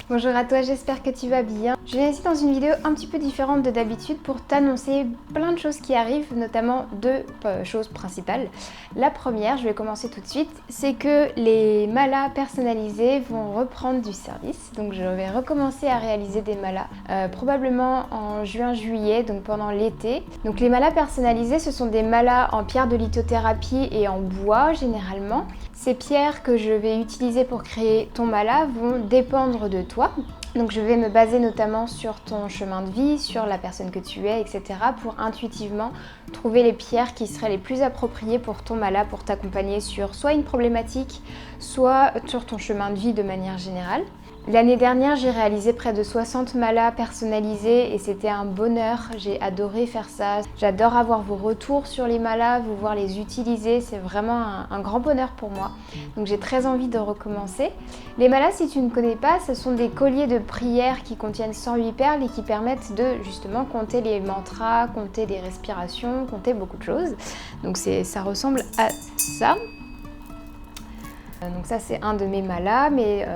Bonjour à toi, j'espère que tu vas bien. Je viens ici dans une vidéo un petit peu différente de d'habitude pour t'annoncer plein de choses qui arrivent, notamment deux choses principales. La première, je vais commencer tout de suite, c'est que les malas personnalisés vont reprendre du service. Donc je vais recommencer à réaliser des malas probablement en juin-juillet, donc pendant l'été. Donc les malas personnalisés, ce sont des malas en pierre de lithothérapie et en bois généralement. Ces pierres que je vais utiliser pour créer ton mala vont dépendre de toi. Donc je vais me baser notamment sur ton chemin de vie, sur la personne que tu es, etc. pour intuitivement trouver les pierres qui seraient les plus appropriées pour ton mala, pour t'accompagner sur soit une problématique, soit sur ton chemin de vie de manière générale. L'année dernière, j'ai réalisé près de 60 malas personnalisés et c'était un bonheur, j'ai adoré faire ça. J'adore avoir vos retours sur les malas, vous voir les utiliser, c'est vraiment un grand bonheur pour moi. Donc j'ai très envie de recommencer. Les malas, si tu ne connais pas, ce sont des colliers de prière qui contiennent 108 perles et qui permettent de justement compter les mantras, compter des respirations, compter beaucoup de choses. Donc ça ressemble à ça. Donc ça c'est un de mes malas, mais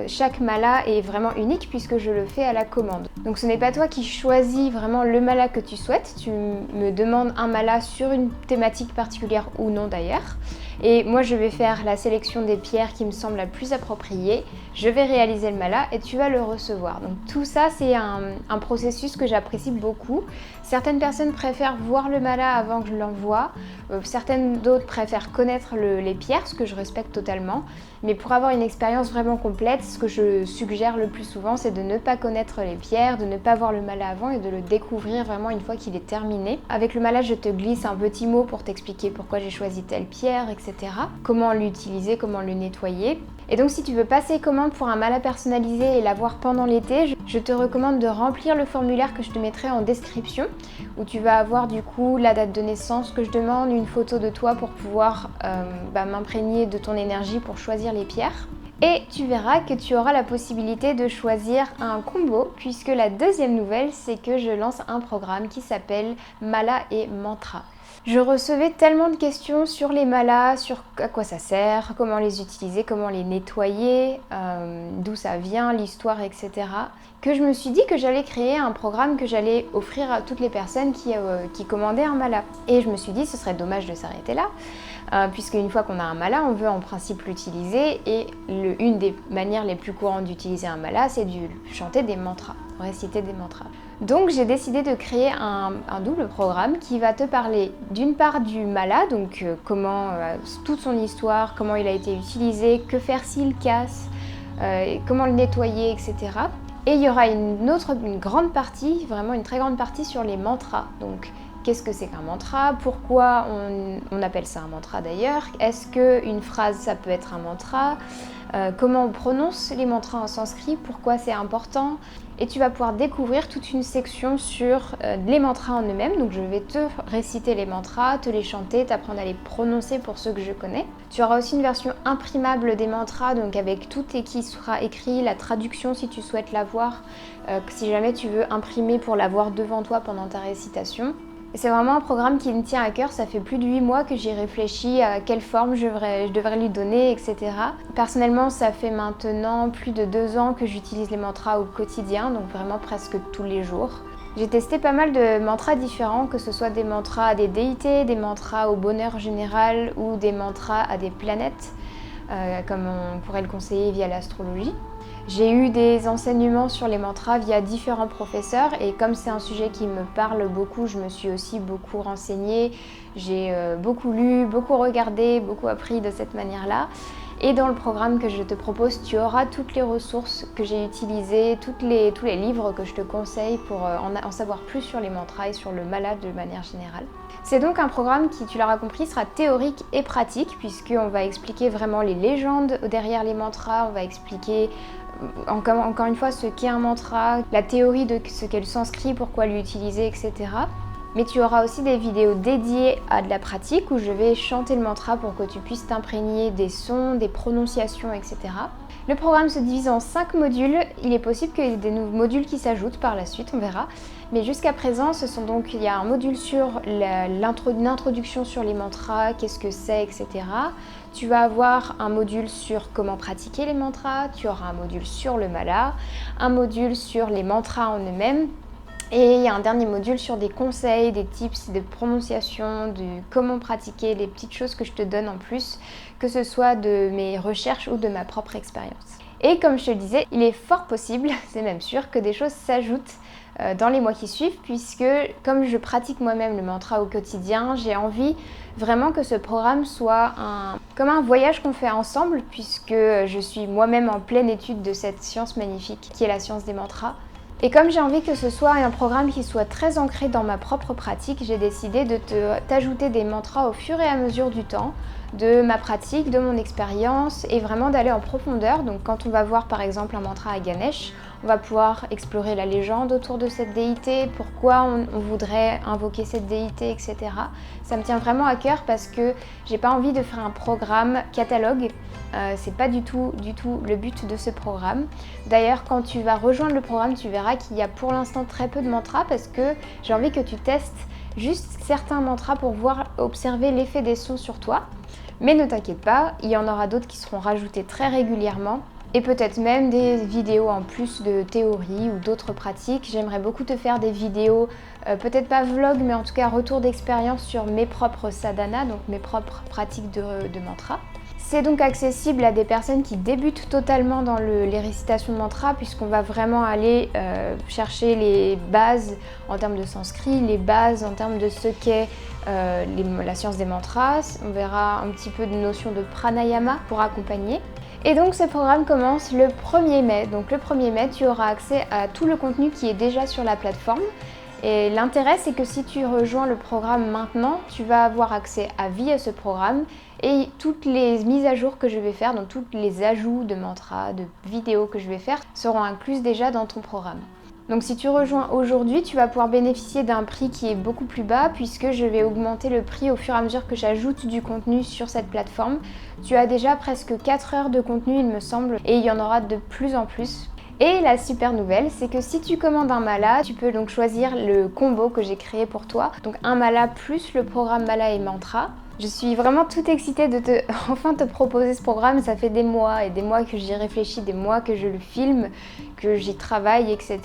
chaque mala est vraiment unique puisque je le fais à la commande. Donc ce n'est pas toi qui choisis vraiment le mala que tu souhaites, tu me demandes un mala sur une thématique particulière ou non d'ailleurs. Et moi je vais faire la sélection des pierres qui me semblent la plus appropriée, je vais réaliser le mala et tu vas le recevoir. Donc tout ça c'est un processus que j'apprécie beaucoup. Certaines personnes préfèrent voir le mala avant que je l'envoie, certaines d'autres préfèrent connaître les pierres, ce que je respecte totalement. Mais pour avoir une expérience vraiment complète, ce que je suggère le plus souvent, c'est de ne pas connaître les pierres, de ne pas voir le mala avant et de le découvrir vraiment une fois qu'il est terminé. Avec le mala, je te glisse un petit mot pour t'expliquer pourquoi j'ai choisi telle pierre, etc. Comment l'utiliser, comment le nettoyer. Et donc si tu veux passer commande pour un mala personnalisé et l'avoir pendant l'été, je te recommande de remplir le formulaire que je te mettrai en description, où tu vas avoir du coup la date de naissance que je demande, une photo de toi pour pouvoir m'imprégner de ton énergie pour choisir les pierres. Et tu verras que tu auras la possibilité de choisir un combo, puisque la deuxième nouvelle, c'est que je lance un programme qui s'appelle Mala et Mantra. Je recevais tellement de questions sur les malas, sur à quoi ça sert, comment les utiliser, comment les nettoyer, d'où ça vient, l'histoire, etc. que je me suis dit que j'allais créer un programme que j'allais offrir à toutes les personnes qui commandaient un mala. Et je me suis dit ce serait dommage de s'arrêter là, puisque une fois qu'on a un mala, on veut en principe l'utiliser et une des manières les plus courantes d'utiliser un mala, c'est de chanter des mantras, réciter des mantras. Donc j'ai décidé de créer un double programme qui va te parler d'une part du mala, donc toute son histoire, comment il a été utilisé, que faire s'il casse, comment le nettoyer, etc. Et il y aura une grande partie, vraiment une très grande partie sur les mantras. Donc qu'est-ce que c'est qu'un mantra? Pourquoi on appelle ça un mantra d'ailleurs? Est-ce qu'une phrase ça peut être un mantra? Comment on prononce les mantras en sanskrit? Pourquoi c'est important? Et tu vas pouvoir découvrir toute une section sur les mantras en eux-mêmes. Donc je vais te réciter les mantras, te les chanter, t'apprendre à les prononcer pour ceux que je connais. Tu auras aussi une version imprimable des mantras, donc avec tout et qui sera écrit, la traduction si tu souhaites la voir, si jamais tu veux imprimer pour la voir devant toi pendant ta récitation. C'est vraiment un programme qui me tient à cœur, ça fait plus de 8 mois que j'y réfléchis à quelle forme je devrais lui donner, etc. Personnellement, ça fait maintenant plus de 2 ans que j'utilise les mantras au quotidien, donc vraiment presque tous les jours. J'ai testé pas mal de mantras différents, que ce soit des mantras à des déités, des mantras au bonheur général ou des mantras à des planètes, comme on pourrait le conseiller via l'astrologie. J'ai eu des enseignements sur les mantras via différents professeurs et comme c'est un sujet qui me parle beaucoup, je me suis aussi beaucoup renseignée, j'ai beaucoup lu, beaucoup regardé, beaucoup appris de cette manière-là. Et dans le programme que je te propose, tu auras toutes les ressources que j'ai utilisées, tous les livres que je te conseille pour en savoir plus sur les mantras et sur le mala de manière générale. C'est donc un programme qui, tu l'auras compris, sera théorique et pratique puisqu'on va expliquer vraiment les légendes derrière les mantras, on va expliquer encore une fois ce qu'est un mantra, la théorie de ce qu'est le sanskrit, pourquoi l'utiliser, etc. Mais tu auras aussi des vidéos dédiées à de la pratique où je vais chanter le mantra pour que tu puisses t'imprégner des sons, des prononciations, etc. Le programme se divise en 5 modules, il est possible qu'il y ait des nouveaux modules qui s'ajoutent par la suite, on verra. Mais jusqu'à présent, il y a un module sur une introduction sur les mantras, qu'est-ce que c'est, etc. Tu vas avoir un module sur comment pratiquer les mantras, tu auras un module sur le mala, un module sur les mantras en eux-mêmes, et il y a un dernier module sur des conseils, des tips de prononciation, de comment pratiquer, les petites choses que je te donne en plus, que ce soit de mes recherches ou de ma propre expérience. Et comme je te le disais, il est fort possible, c'est même sûr, que des choses s'ajoutent dans les mois qui suivent, puisque comme je pratique moi-même le mantra au quotidien, j'ai envie vraiment que ce programme soit comme un voyage qu'on fait ensemble, puisque je suis moi-même en pleine étude de cette science magnifique qui est la science des mantras. Et comme j'ai envie que ce soit un programme qui soit très ancré dans ma propre pratique, j'ai décidé de t'ajouter des mantras au fur et à mesure du temps, de ma pratique, de mon expérience, et vraiment d'aller en profondeur. Donc quand on va voir par exemple un mantra à Ganesh, on va pouvoir explorer la légende autour de cette déité, pourquoi on voudrait invoquer cette déité, etc. Ça me tient vraiment à cœur parce que j'ai pas envie de faire un programme catalogue. C'est pas du tout le but de ce programme. D'ailleurs, quand tu vas rejoindre le programme, tu verras qu'il y a pour l'instant très peu de mantras parce que j'ai envie que tu testes juste certains mantras pour observer l'effet des sons sur toi. Mais ne t'inquiète pas, il y en aura d'autres qui seront rajoutés très régulièrement. Et peut-être même des vidéos en plus de théorie ou d'autres pratiques. J'aimerais beaucoup te faire des vidéos, peut-être pas vlog, mais en tout cas retour d'expérience sur mes propres sadhanas, donc mes propres pratiques de mantra. C'est donc accessible à des personnes qui débutent totalement dans les récitations de mantra, puisqu'on va vraiment aller chercher les bases en termes de sanskrit, les bases en termes de ce qu'est la science des mantras. On verra un petit peu de notion de pranayama pour accompagner. Et donc ce programme commence le 1er mai. Donc le 1er mai, tu auras accès à tout le contenu qui est déjà sur la plateforme. Et l'intérêt, c'est que si tu rejoins le programme maintenant, tu vas avoir accès à vie à ce programme et toutes les mises à jour que je vais faire, donc tous les ajouts de mantras, de vidéos que je vais faire, seront incluses déjà dans ton programme. Donc si tu rejoins aujourd'hui, tu vas pouvoir bénéficier d'un prix qui est beaucoup plus bas puisque je vais augmenter le prix au fur et à mesure que j'ajoute du contenu sur cette plateforme. Tu as déjà presque 4 heures de contenu, il me semble, et il y en aura de plus en plus. Et la super nouvelle, c'est que si tu commandes un mala, tu peux donc choisir le combo que j'ai créé pour toi. Donc un mala plus le programme mala et mantra. Je suis vraiment toute excitée de enfin te proposer ce programme. Ça fait des mois et des mois que j'y réfléchis, des mois que je le filme, que j'y travaille, etc.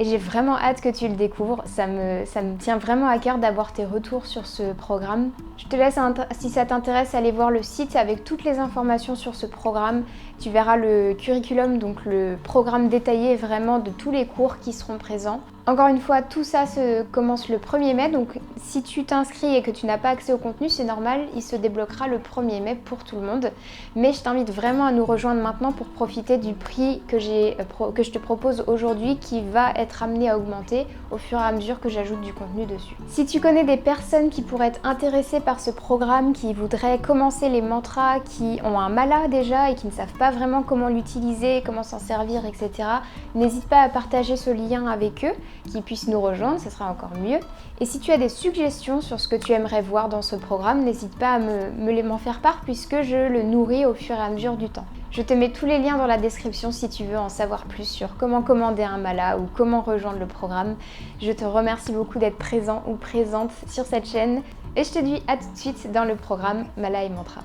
Et j'ai vraiment hâte que tu le découvres. Ça me tient vraiment à cœur d'avoir tes retours sur ce programme. Je te laisse, si ça t'intéresse, aller voir le site avec toutes les informations sur ce programme. Tu verras le curriculum, donc le programme détaillé vraiment de tous les cours qui seront présents. Encore une fois, tout ça commence le 1er mai, donc si tu t'inscris et que tu n'as pas accès au contenu, c'est normal, il se débloquera le 1er mai pour tout le monde. Mais je t'invite vraiment à nous rejoindre maintenant pour profiter du prix que je te propose aujourd'hui, qui va être amené à augmenter au fur et à mesure que j'ajoute du contenu dessus. Si tu connais des personnes qui pourraient être intéressées par ce programme, qui voudraient commencer les mantras, qui ont un mala déjà et qui ne savent pas vraiment comment l'utiliser, comment s'en servir, etc., n'hésite pas à partager ce lien avec eux, qui puissent nous rejoindre, ce sera encore mieux. Et si tu as des suggestions sur ce que tu aimerais voir dans ce programme, n'hésite pas à m'en faire part puisque je le nourris au fur et à mesure du temps. Je te mets tous les liens dans la description si tu veux en savoir plus sur comment commander un mala ou comment rejoindre le programme. Je te remercie beaucoup d'être présent ou présente sur cette chaîne et je te dis à tout de suite dans le programme Mala et Mantra.